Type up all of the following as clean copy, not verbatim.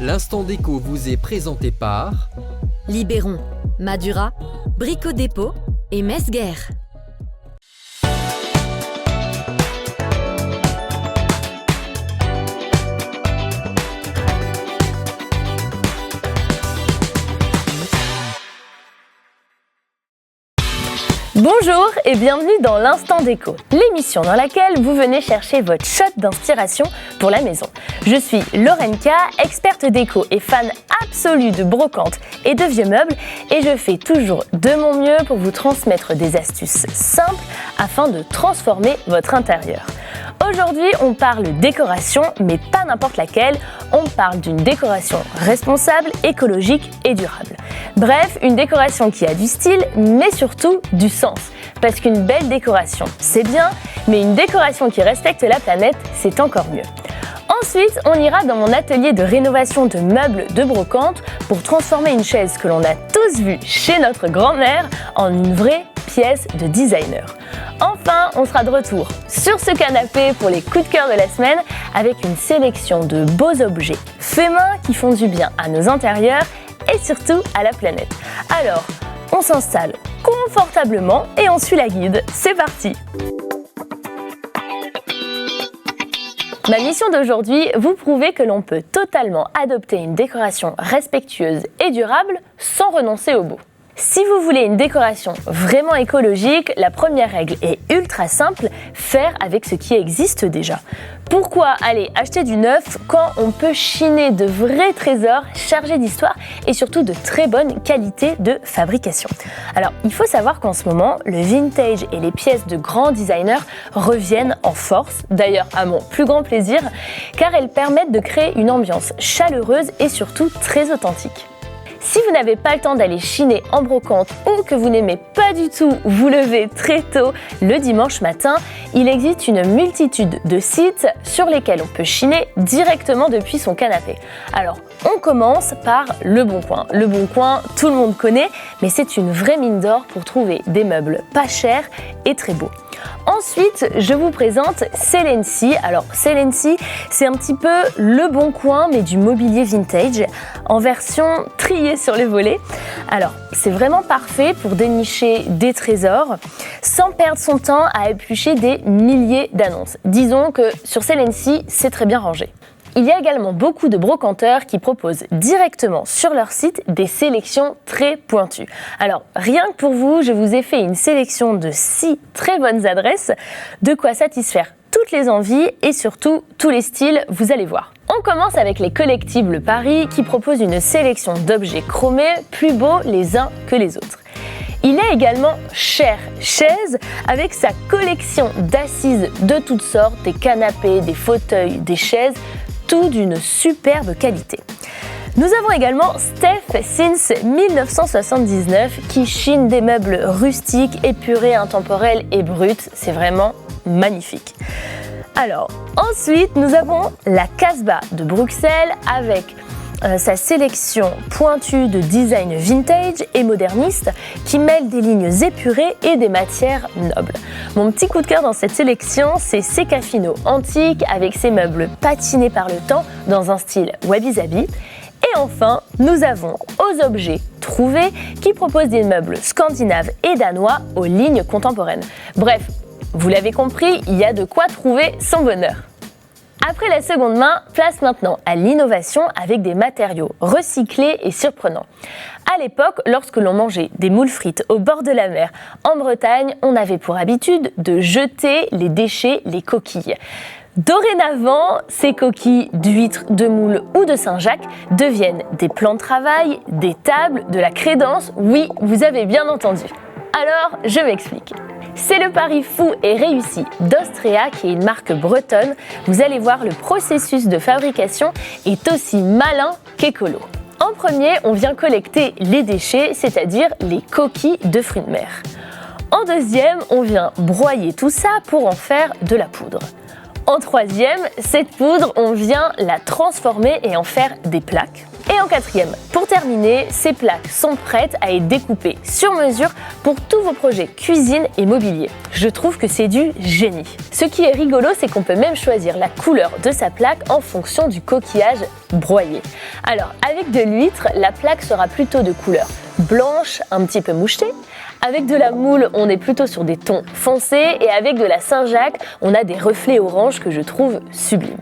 L'instant déco vous est présenté par Libéron, Madura, Brico Dépôt et Mesguer. Bonjour et bienvenue dans l'Instant Déco, l'émission dans laquelle vous venez chercher votre shot d'inspiration pour la maison. Je suis Laurenka, experte déco et fan absolue de brocante et de vieux meubles, et je fais toujours de mon mieux pour vous transmettre des astuces simples afin de transformer votre intérieur. Aujourd'hui, on parle décoration, mais pas n'importe laquelle. On parle d'une décoration responsable, écologique et durable. Bref, une décoration qui a du style, mais surtout du sens. Parce qu'une belle décoration, c'est bien, mais une décoration qui respecte la planète, c'est encore mieux. Ensuite, on ira dans mon atelier de rénovation de meubles de brocante pour transformer une chaise que l'on a tous vue chez notre grand-mère en une vraie pièce de designer. Enfin, on sera de retour sur ce canapé pour les coups de cœur de la semaine avec une sélection de beaux objets faits main qui font du bien à nos intérieurs et surtout à la planète. Alors, on s'installe confortablement et on suit la guide. C'est parti! Ma mission d'aujourd'hui, vous prouver que l'on peut totalement adopter une décoration respectueuse et durable sans renoncer au beau. Si vous voulez une décoration vraiment écologique, la première règle est ultra simple, faire avec ce qui existe déjà. Pourquoi aller acheter du neuf quand on peut chiner de vrais trésors chargés d'histoire et surtout de très bonne qualité de fabrication? Alors, il faut savoir qu'en ce moment, le vintage et les pièces de grands designers reviennent en force, d'ailleurs à mon plus grand plaisir, car elles permettent de créer une ambiance chaleureuse et surtout très authentique. Si vous n'avez pas le temps d'aller chiner en brocante ou que vous n'aimez pas du tout vous lever très tôt le dimanche matin, il existe une multitude de sites sur lesquels on peut chiner directement depuis son canapé. Alors, on commence par Le Bon Coin. Le Bon Coin, tout le monde connaît, mais c'est une vraie mine d'or pour trouver des meubles pas chers et très beaux. Ensuite, je vous présente Celency. Alors, Celency, c'est un petit peu Le Bon Coin, mais du mobilier vintage, en version triée sur les volets. Alors, c'est vraiment parfait pour dénicher des trésors, sans perdre son temps à éplucher des milliers d'annonces. Disons que sur Celency, c'est très bien rangé. Il y a également beaucoup de brocanteurs qui proposent directement sur leur site des sélections très pointues. Alors, rien que pour vous, je vous ai fait une sélection de 6 très bonnes adresses, de quoi satisfaire toutes les envies et surtout tous les styles, vous allez voir. On commence avec les Collectibles Paris qui proposent une sélection d'objets chromés plus beaux les uns que les autres. Il est également Cher Chaise avec sa collection d'assises de toutes sortes, des canapés, des fauteuils, des chaises, tout d'une superbe qualité. Nous avons également Steph Since 1979 qui chine des meubles rustiques, épurés, intemporels et bruts. C'est vraiment magnifique. Alors, ensuite, nous avons la Casbah de Bruxelles avec sa sélection pointue de design vintage et moderniste qui mêle des lignes épurées et des matières nobles. Mon petit coup de cœur dans cette sélection, c'est Secafino antique avec ses meubles patinés par le temps dans un style wabi-sabi. Et enfin, nous avons Aux Objets Trouvés qui propose des meubles scandinaves et danois aux lignes contemporaines. Bref, vous l'avez compris, il y a de quoi trouver son bonheur. Après la seconde main, place maintenant à l'innovation avec des matériaux recyclés et surprenants. À l'époque, lorsque l'on mangeait des moules frites au bord de la mer en Bretagne, on avait pour habitude de jeter les déchets, les coquilles. Dorénavant, ces coquilles d'huîtres, de moules ou de Saint-Jacques deviennent des plans de travail, des tables, de la crédence. Oui, vous avez bien entendu. Alors, je m'explique. C'est le pari fou et réussi d'Austria qui est une marque bretonne. Vous allez voir, le processus de fabrication est aussi malin qu'écolo. En premier, on vient collecter les déchets, c'est-à-dire les coquilles de fruits de mer. En deuxième, on vient broyer tout ça pour en faire de la poudre. En troisième, cette poudre, on vient la transformer et en faire des plaques. Et en quatrième, pour terminer, ces plaques sont prêtes à être découpées sur mesure pour tous vos projets cuisine et mobilier. Je trouve que c'est du génie. Ce qui est rigolo, c'est qu'on peut même choisir la couleur de sa plaque en fonction du coquillage broyé. Alors, avec de l'huître, la plaque sera plutôt de couleur blanche, un petit peu mouchetée. Avec de la moule, on est plutôt sur des tons foncés et avec de la Saint-Jacques, on a des reflets orange que je trouve sublimes.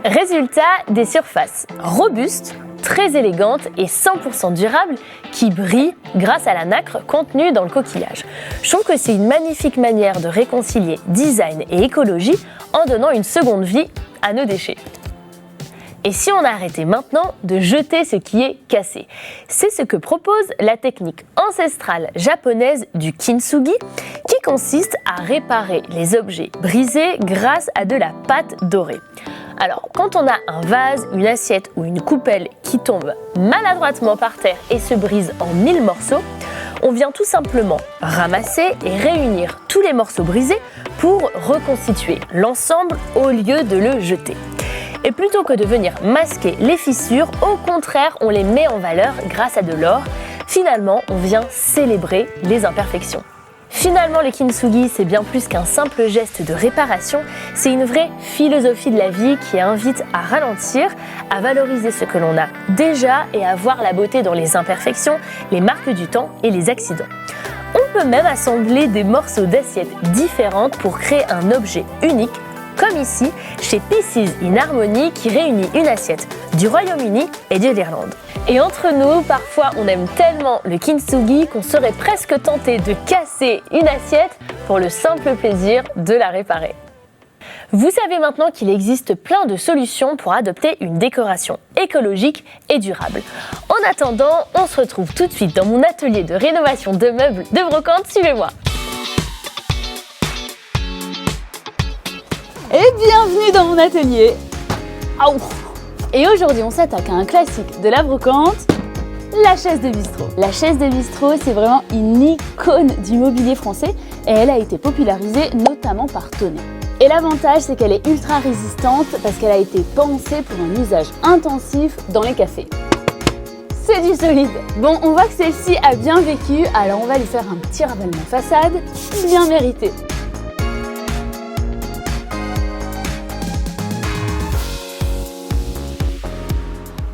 Résultat, des surfaces robustes, très élégantes et 100% durables qui brillent grâce à la nacre contenue dans le coquillage. Je trouve que c'est une magnifique manière de réconcilier design et écologie en donnant une seconde vie à nos déchets. Et si on arrêtait maintenant de jeter ce qui est cassé? C'est ce que propose la technique ancestrale japonaise du kintsugi, qui consiste à réparer les objets brisés grâce à de la pâte dorée. Alors, quand on a un vase, une assiette ou une coupelle qui tombe maladroitement par terre et se brise en 1000 morceaux, on vient tout simplement ramasser et réunir tous les morceaux brisés pour reconstituer l'ensemble au lieu de le jeter. Et plutôt que de venir masquer les fissures, au contraire, on les met en valeur grâce à de l'or. Finalement, on vient célébrer les imperfections. Finalement, le kintsugi, c'est bien plus qu'un simple geste de réparation, c'est une vraie philosophie de la vie qui invite à ralentir, à valoriser ce que l'on a déjà et à voir la beauté dans les imperfections, les marques du temps et les accidents. On peut même assembler des morceaux d'assiettes différentes pour créer un objet unique, comme ici chez Pieces in Harmony qui réunit une assiette du Royaume-Uni et de l'Irlande. Et entre nous, parfois on aime tellement le kintsugi qu'on serait presque tenté de casser une assiette pour le simple plaisir de la réparer. Vous savez maintenant qu'il existe plein de solutions pour adopter une décoration écologique et durable. En attendant, on se retrouve tout de suite dans mon atelier de rénovation de meubles de brocante. Suivez-moi. Et bienvenue dans mon atelier. Aouh. Et aujourd'hui on s'attaque à un classique de la brocante, la chaise de bistrot. La chaise de bistrot, c'est vraiment une icône du mobilier français et elle a été popularisée notamment par Tonnet. Et l'avantage, c'est qu'elle est ultra résistante parce qu'elle a été pensée pour un usage intensif dans les cafés. C'est du solide. Bon, on voit que celle-ci a bien vécu, alors on va lui faire un petit ravalement façade, bien mérité.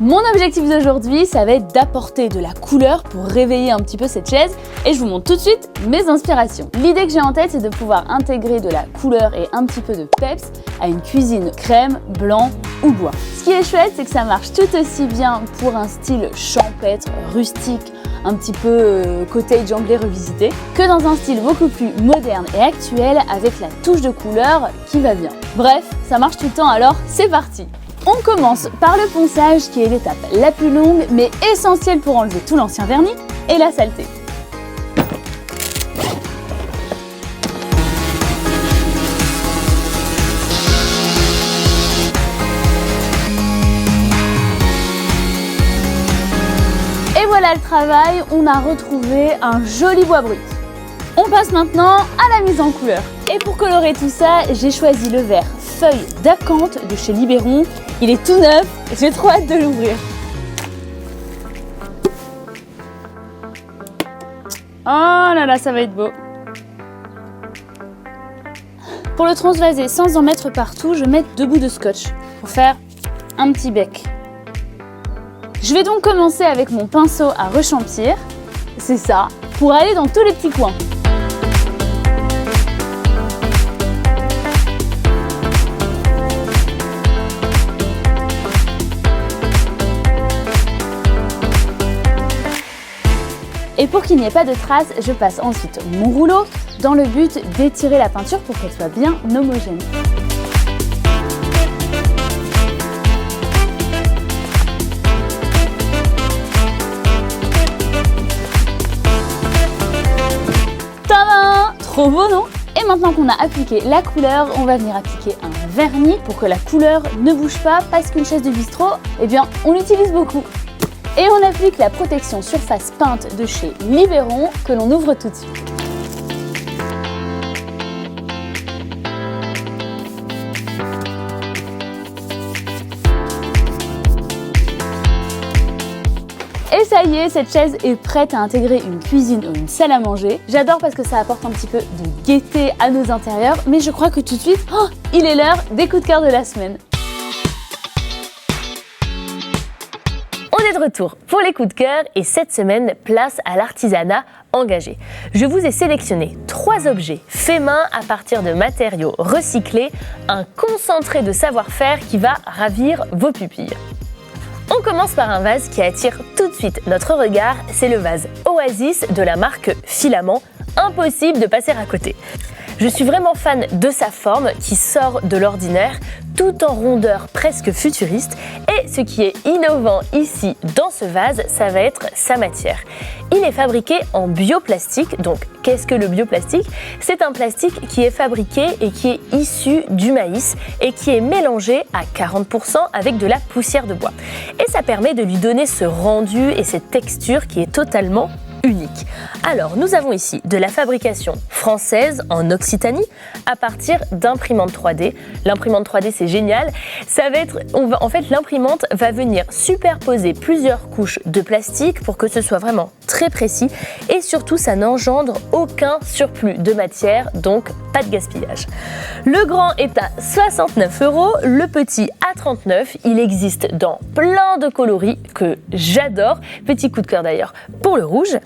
Mon objectif d'aujourd'hui, ça va être d'apporter de la couleur pour réveiller un petit peu cette chaise et je vous montre tout de suite mes inspirations. L'idée que j'ai en tête, c'est de pouvoir intégrer de la couleur et un petit peu de peps à une cuisine crème, blanc ou bois. Ce qui est chouette, c'est que ça marche tout aussi bien pour un style champêtre, rustique, un petit peu cottage anglais revisité, que dans un style beaucoup plus moderne et actuel avec la touche de couleur qui va bien. Bref, ça marche tout le temps, alors c'est parti! On commence par le ponçage qui est l'étape la plus longue mais essentielle pour enlever tout l'ancien vernis et la saleté. Et voilà le travail, on a retrouvé un joli bois brut. On passe maintenant à la mise en couleur. Et pour colorer tout ça, j'ai choisi le vert feuille d'acanthe de chez Libéron. Il est tout neuf, j'ai trop hâte de l'ouvrir. Oh là là, ça va être beau. Pour le transvaser sans en mettre partout, je vais mettre 2 bouts de scotch pour faire un petit bec. Je vais donc commencer avec mon pinceau à rechampir, c'est ça, pour aller dans tous les petits coins. Et pour qu'il n'y ait pas de traces, je passe ensuite mon rouleau dans le but d'étirer la peinture pour qu'elle soit bien homogène. Tadam! Trop beau, non? Et maintenant qu'on a appliqué la couleur, on va venir appliquer un vernis pour que la couleur ne bouge pas parce qu'une chaise de bistrot, eh bien, on l'utilise beaucoup. Et on applique la protection surface peinte de chez Libéron que l'on ouvre tout de suite. Ça y est, cette chaise est prête à intégrer une cuisine ou une salle à manger. J'adore parce que ça apporte un petit peu de gaieté à nos intérieurs, mais je crois que tout de suite, il est l'heure des coups de cœur de la semaine. On est de retour pour les coups de cœur et cette semaine, place à l'artisanat engagé. Je vous ai sélectionné 3 objets faits main à partir de matériaux recyclés, un concentré de savoir-faire qui va ravir vos pupilles. On commence par un vase qui attire tout de suite notre regard, c'est le vase Oasis de la marque Filament. Impossible de passer à côté. Je suis vraiment fan de sa forme qui sort de l'ordinaire, tout en rondeur presque futuriste. Et ce qui est innovant ici dans ce vase, ça va être sa matière. Il est fabriqué en bioplastique. Donc, qu'est-ce que le bioplastique ? C'est un plastique qui est fabriqué et qui est issu du maïs et qui est mélangé à 40% avec de la poussière de bois. Et ça permet de lui donner ce rendu et cette texture qui est totalement unique. Alors, nous avons ici de la fabrication française en Occitanie à partir d'imprimantes 3D. L'imprimante 3D, c'est génial. En fait, l'imprimante va venir superposer plusieurs couches de plastique pour que ce soit vraiment très précis et surtout, ça n'engendre aucun surplus de matière, donc pas de gaspillage. Le grand est à 69 €, le petit à 39 €. Il existe dans plein de coloris que j'adore. Petit coup de cœur d'ailleurs pour le rouge.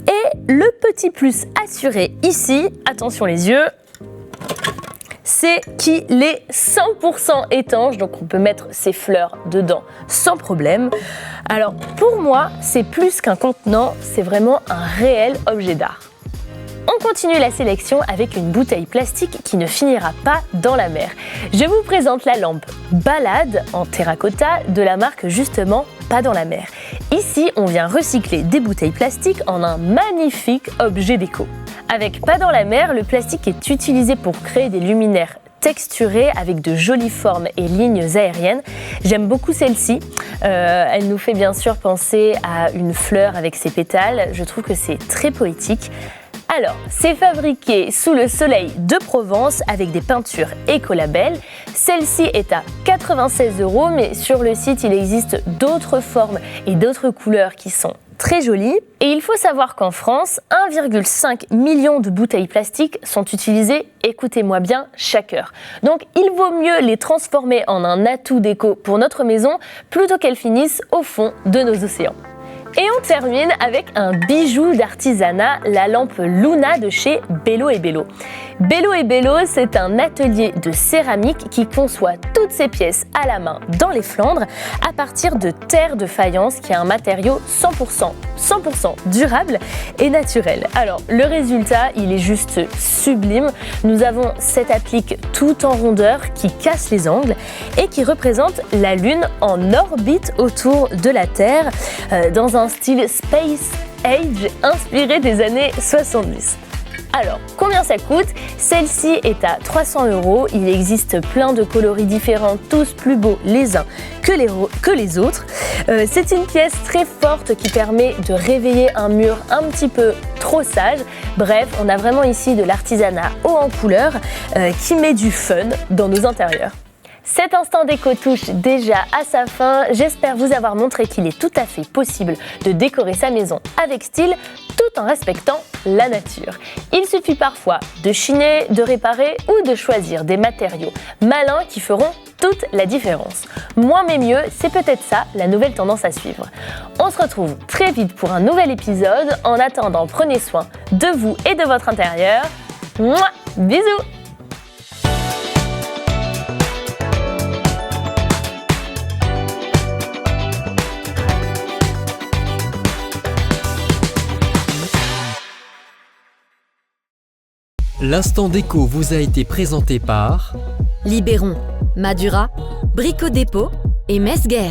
Et le petit plus assuré ici, attention les yeux, c'est qu'il est 100% étanche, donc on peut mettre ses fleurs dedans sans problème. Alors pour moi, c'est plus qu'un contenant, c'est vraiment un réel objet d'art. On continue la sélection avec une bouteille plastique qui ne finira pas dans la mer. Je vous présente la lampe Balade en terracotta de la marque justement Pas dans la mer. Ici, on vient recycler des bouteilles plastiques en un magnifique objet déco. Avec Pas dans la mer, le plastique est utilisé pour créer des luminaires texturée avec de jolies formes et lignes aériennes. J'aime beaucoup celle-ci. Elle nous fait bien sûr penser à une fleur avec ses pétales. Je trouve que c'est très poétique. Alors, c'est fabriqué sous le soleil de Provence avec des peintures écolabel. Celle-ci est à 96 €, mais sur le site, il existe d'autres formes et d'autres couleurs qui sont très jolies. Et il faut savoir qu'en France, 1,5 million de bouteilles plastiques sont utilisées, écoutez-moi bien, chaque heure. Donc, il vaut mieux les transformer en un atout déco pour notre maison plutôt qu'elles finissent au fond de nos océans. Et on termine avec un bijou d'artisanat, la lampe Luna de chez Bello & Bello. Bello & Bello, c'est un atelier de céramique qui conçoit toutes ses pièces à la main dans les Flandres à partir de terre de faïence qui est un matériau 100% durable et naturel. Alors, le résultat, il est juste sublime. Nous avons cette applique tout en rondeur qui casse les angles et qui représente la Lune en orbite autour de la Terre dans un style Space Age inspiré des années 70. Alors, combien ça coûte ? Celle-ci est à 300 €. Il existe plein de coloris différents, tous plus beaux les uns que les autres. C'est une pièce très forte qui permet de réveiller un mur un petit peu trop sage. Bref, on a vraiment ici de l'artisanat haut en couleur qui met du fun dans nos intérieurs. Cet instant déco touche déjà à sa fin. J'espère vous avoir montré qu'il est tout à fait possible de décorer sa maison avec style tout en respectant la nature. Il suffit parfois de chiner, de réparer ou de choisir des matériaux malins qui feront toute la différence. Moins mais mieux, c'est peut-être ça la nouvelle tendance à suivre. On se retrouve très vite pour un nouvel épisode. En attendant, prenez soin de vous et de votre intérieur. Mouah, bisous! L'instant déco vous a été présenté par Libéron, Madura, Brico Dépôt et Mesguer.